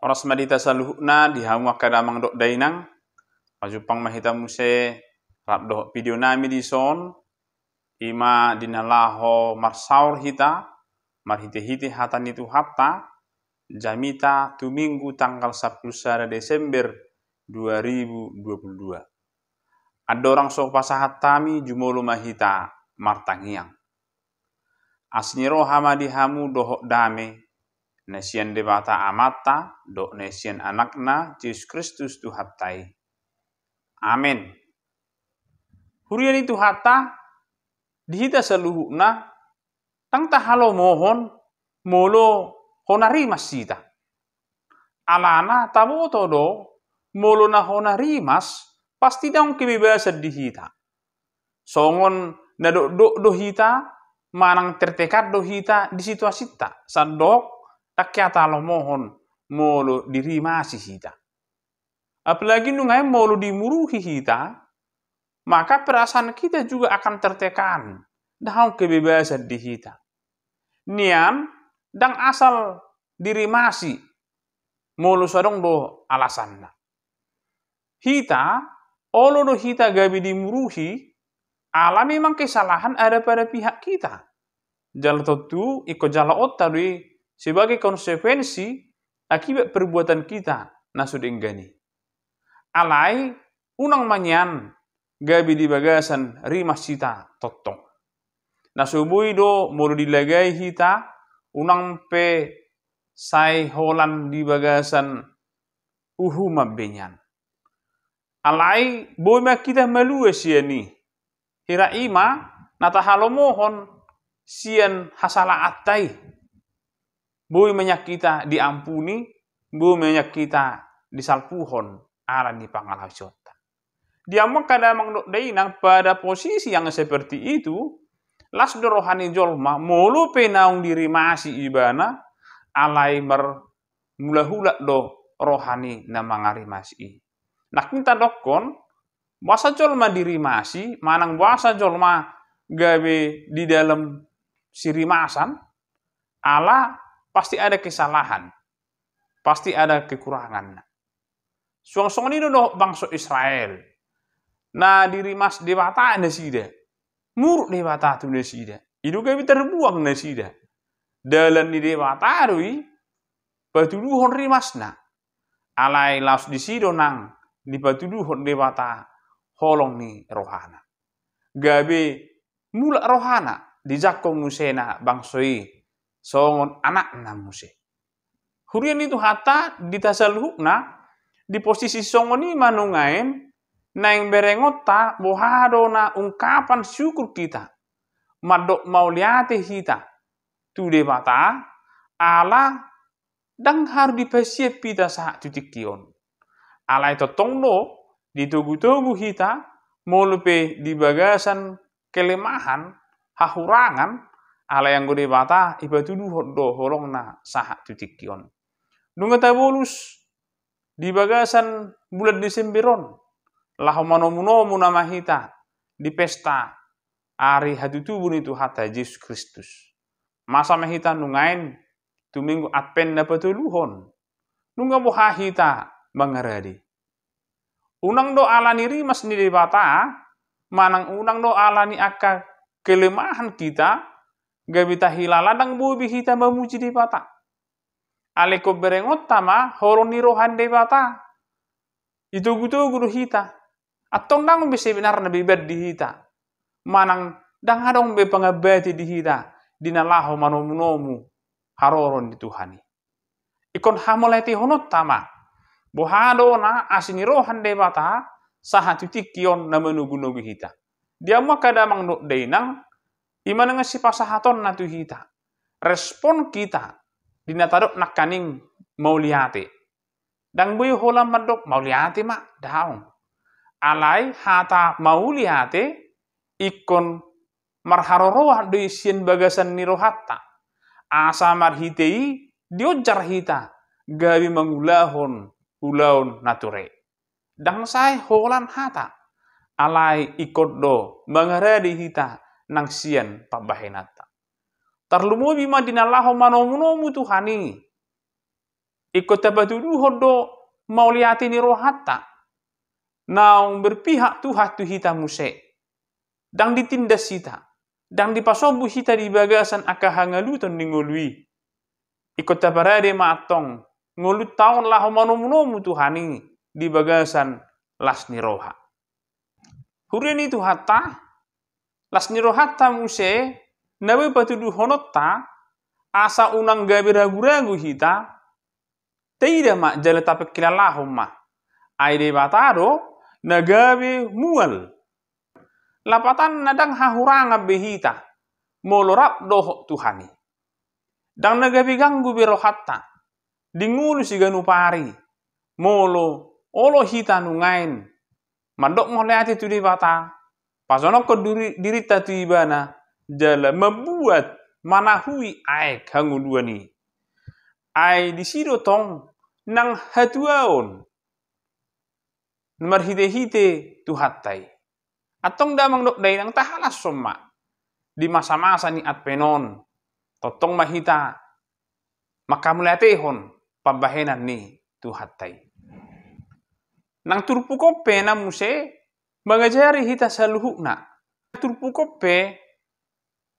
Oras madita saluhna dihamu akadamang dok dainang pajupang mahita muse rabdo video nami di son ima dinalaho marsaur hita marhite-hite hatan itu hatta jamita tu minggu tanggal 10 Desember 2022. Ada orang sok pasahat tami jumolo mahita martangiang. Asniro hama dihamu dohok dame nesian debata amata dok nesian anakna Yesus Kristus tu hattai. Amin. Hurian itu hatta dihita seluhukna tang tahalo mohon molo honari masita. Alana tamo todo molo na honari mas pasti daung kebebasan dihita. Songon na do hita manang tertekat do hita di situasi ta sandok takyata lo mohon molo dirimasi hita. Apalagi nungai molo dimuruhi hita, maka perasaan kita juga akan tertekan dalam kebebasan di hita. Nian dang asal dirimasi molo sadong do alasanna. Hita olo do hita gabi dimuruhi, ala memang kesalahan ada pada pihak kita. Jala tentu iko jala otta doi sebagai konsekuensi akibat perbuatan kita nasudenggani. Alai unang manyan gabi di bagasan rimas sita totong. Nasubui do mulu dilagai hita unang pe sai holan di bagasan benyan. Alai boima kita malue siani. Hira ima natahalo mohon sian hasala attai. Boi menyak kita diampuni, boi menyak kita disalpuhon alani pangalahsyota. Dia kadang dainang pada posisi yang seperti itu, las rohani jolma mulu penaung diri masih ibana alai mula-hula do rohani na mangarimasi. Nak minta dokon bahasa jolma diri masih manang bahasa jolma gawe di dalam sirimasan ala pasti ada kesalahan, pasti ada kekurangan. Suang-suang ini do bangsa Israel. Na diri mas dewata nasida. Muruk dewata tu nasida. Itu kami terbuang nasida. Dalam di dewata rui patuduhon rimasna. Alai laus di sido nang di patuduhon dewata holong ni rohana. Gabe mula rohana di jakong musena bangsoi songon anak na muse. Hurian itu hatta ditasaluhukna di posisi songoni manungain naing berengota bohado na ungkapan syukur kita madok mau liate hita tu debata ala dang harus dipesiap pita saat titik kion ala itu tongdo di tugu-tugu hita molupe di bagasan kelemahan hahurangan ala yang gede bata ibatudu do holong na saat titik kion nunga tabolus di bagasan bulan Desemberon lahu manomu nama hita di pesta hari hadutubun itu hatta Yesus Kristus. Masa mahita nungain tu minggu Advent dapat tuluhon. Nunga boha hita mengeradi. Unang do alani rimas ni debata manang unang do alani akka kelemahan kita gabita hilaladang bobi hita memuji debata. Aleko berengot tama horoni rohan debata. Itu guru hita. Atau nang bisa benar nabi bed di hita. Manang dang hadong be pangabati di hita. Dinalaho manomu haroron di Tuhani. Ikon hamoleti honot tama. Bohado na asini rohan debata sahat tikion na menugu-nugu hita. Dia makadamang no dainang imana nga si pasahaton na tu hita. Respon kita dinatadok nakaning mauliate. Dang buyo holam mandok mauliate mak daong. Alai hata mauliate ikon marharoroa do isien bagasan nirohatta. Asa marhitei diojar hita gawi mangulahon ulaun nature. Dang sai holan hata. Alai ikot do mangaradi hita nang sian pabahenata. Tarlumubi madinalaho manomu Tuhani. ikut tabatudu hodo mau lihat ini rohata. Naung berpihak Tuhan tu hita muse. Dang ditindas hita. Dang dipasobu hita di bagasan akahangaluton ningolui. Ikut tabarade maatong. Ngulut taon lah manomu Tuhani di bagasan lasni roha. Hurian itu hatta. Lasni rohata muse. Nawe patudu honotta. Asa unang gabi ragu-ragu hita. Tidak mak jala tapek kilalahum mak. Aide batado. Nagabe mual. Lapatan nadang hahuranga behita. Molorap dohok Tuhani. Dang nagabe ganggu birohatta. Dingulu si ganupari. Molo olo hita nungain. Mandok moleati tu di bata. Pasonok ko dirita tu ibana. Jala membuat manahui aek hanguluani. Ai disido tong nang hatuaon. Marhite-hite tu hattai. Atong damang dok day nang tahalas soma. Di masa-masa ni atpenon. Totong mahita. Makamulatehon. Pabahenan ni tu hattai. Nang turpu kope na muse. Mengajari hita saluhukna. Turpu kope.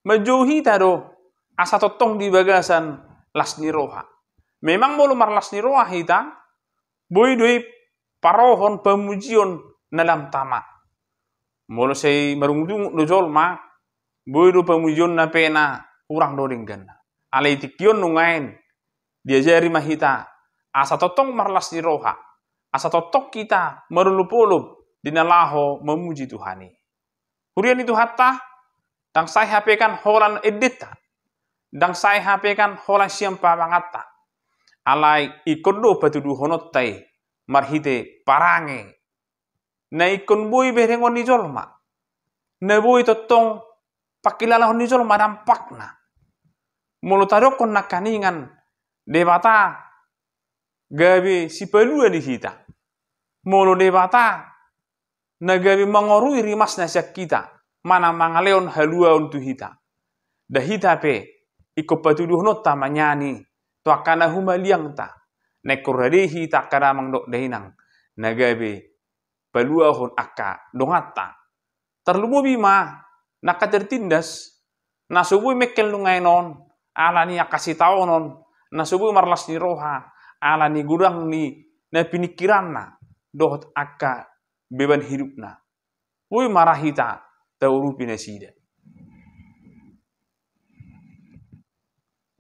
Majauhi tado. Asa totong di bagasan lasni roha. Memang bolu mar lasni roha hita. Boy doi parohon pemujion nalam tamak. Molo say marungdung do jolma, boy do pemujion na pena urang do dinggan. Alay tikyon nungain, diajari mahita, asa totong marlas di roha, asa totok kita marulup-ulup dinalaho memuji Tuhani. Hurian itu hatta, dang saya hapekan holan edita, dang saya hapekan holan siampa mangata. Alay ikodo patudu honottai, marhite parange. Na ikon boy berengon ni jolma. Na boy totong pakilalahon ni jolma dampakna. Mulu tarokon na kaningan debata gabi si pelua di hita. Mulu debata na gabi mangorui rimas na siak kita. Mana mangaleon halua untuk hita. Da hita pe iko patuduh nota manyani. To akana humaliang ta. Nekorade hita kadamang dok dahinang. Na gabi paluahon akka dongata. Terlumubi ma nakatertindas nasubui mekel lungainon alani akasi taonon nasubui marlas ni roha alani gudang ni na pinikiranna dohot akka beban hidupna. Woi marahita taurupi nasida.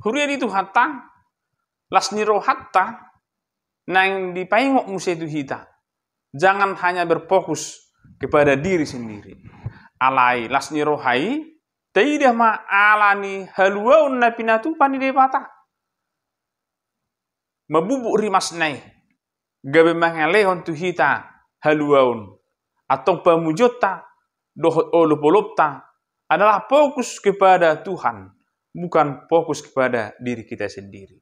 Hurian itu hatta lasni rohatta nang dipaingok muse itu hita. Jangan hanya berfokus kepada diri sendiri. Alai lasni rohai, tidak ma alani haluaun na pinatu pani debata. Mabubuk rimas nai, gabe mangalehon tu hita haluaun. Atau pemujota, dohot olop-olopta, adalah fokus kepada Tuhan, bukan fokus kepada diri kita sendiri.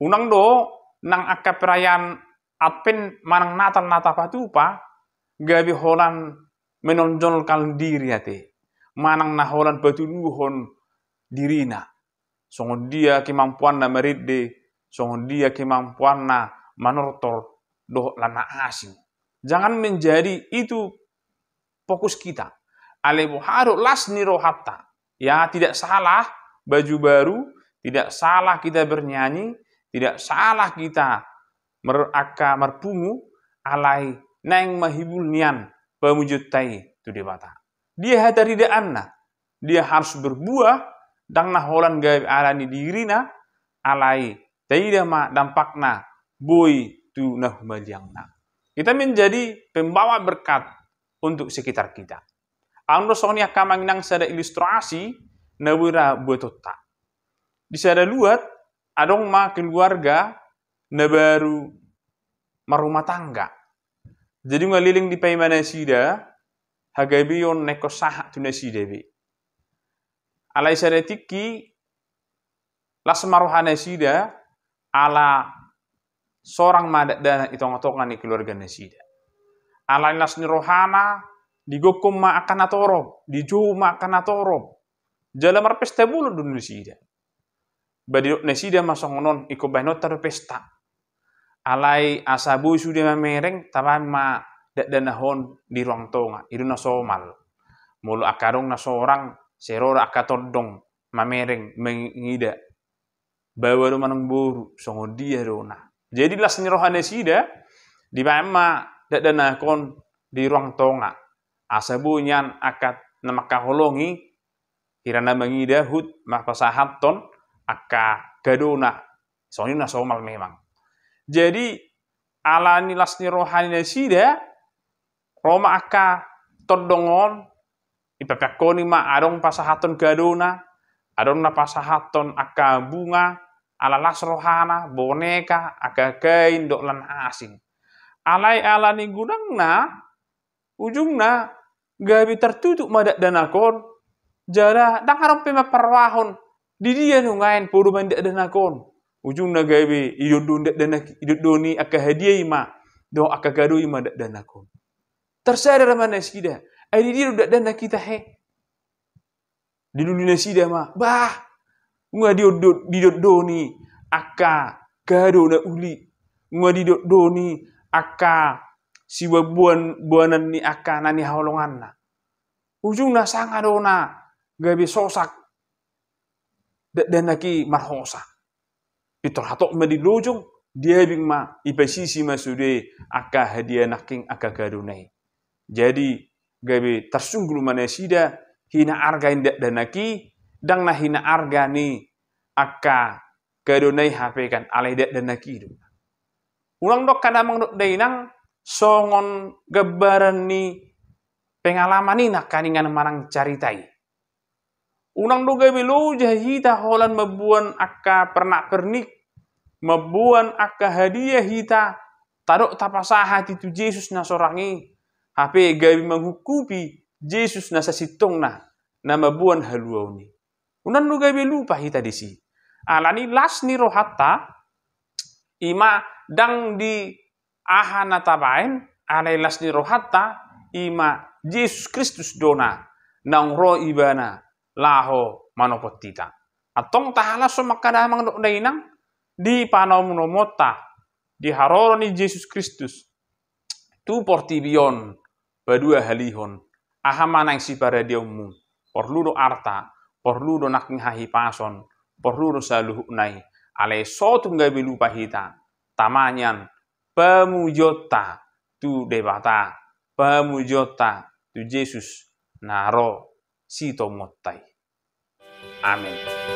Unang do, nang akka perayaan Advent manang Natal patupa, gabi holan menonjolkan diri ate. Manang na holan patuluhon dirina. Songon dia kemampuan na meridde, songon dia kemampuan na manortor doh lana asing. Jangan menjadi itu fokus kita. Alebu haru lasni rohatta. Ya, tidak salah baju baru, tidak salah kita bernyanyi, tidak salah kita meraka merpungu alai nang mahibul nian pemujudtai tu debata. Dia hadari anna. Dia harus berbuah dang naholan gaib alani dirina alai tidak ma dampakna boy tu nahumaliangna. Kita menjadi pembawa berkat untuk sekitar kita. Ando sonia kamanginang sada ilustrasi nawira buatota. Di sada luat adong ma keluarga na baru marumah tangga. Jadi ngaliling di paimana sida, hagabion neko saha tu nasida be. Alai sadatiki las maruhana sida ala seorang madak dana itong-itongan di keluarga nasida. Alai nas nirohana digokom ma akan atorob, dijuh ma akan atorob. Jala marpesta bulu dun nasida. Badidok nasida masongonon iko bainot taro pesta. alai asabu sudah mamereng taban ma danahon di ruang tonga idu na somal mulu akarong na seorang serora akatodong mamereng mengida bawa do manang boru songo dia dona jadi las ni rohane sida di ma danakon di ruang tonga asabu nyan akat namakaholongi hirana mengida hut mapasahaton aka gadona soalnya na somal memang. Jadi ala nilas ni rohani na sida Roma aka todongon ipapakoni ma adong pasahaton gadona adong na pasahaton aka bunga ala las rohana boneka aka kain dok lan asing alai ala ni gunangna ujungna gabi tertutup madak danakon jara dang harap pema parwahon di dia nungain podo mandak danakon ujung na gawe idut doni aka hadiah ima do aka gado ima danakon tersadar mana sida ai dia udah dana kita he di dunia sida ma bah ngua didot doni aka gado na uli ngua didot doni aka siwa buanan ni aka nani haulonganna ujung na sangadona gawe sosak danaki marhosa Pitor hatok ma di lojong dia bing ma ipasisi masude aka hadiah naking aka gadunai. Jadi gabe tersunggul mana sida hina arga indak danaki dang na hina arga ni aka gadunai HP kan alai dak danaki itu. Ulang dok kadamang dok dainang songon gabaran ni pengalaman ni nakaningan marang caritai. Unang do gabe lojah hita holan mabuan aka pernak pernik mabuan aka hadiah hita tadok tapasaha itu Yesus na sorangi hape gabi menghukupi Yesus na sasitong na mabuan haluau ni unan lu gabi lupa hita disi alani las ni rohata ima dang di ahana tabain alai las ni rohata ima Yesus Kristus dona nang ro ibana laho manopotita atong tahala so makadamang dok dainang di panom nomota di haroro ni Yesus Kristus tu portibion badua halihon ahamana yang si pada diamu porlu do arta porlu do naking hahi pason porlu do saluh nai ale sotu ngabe lupa hita tamanyan pemujota tu debata pemujota tu Yesus naro si tomotai amin.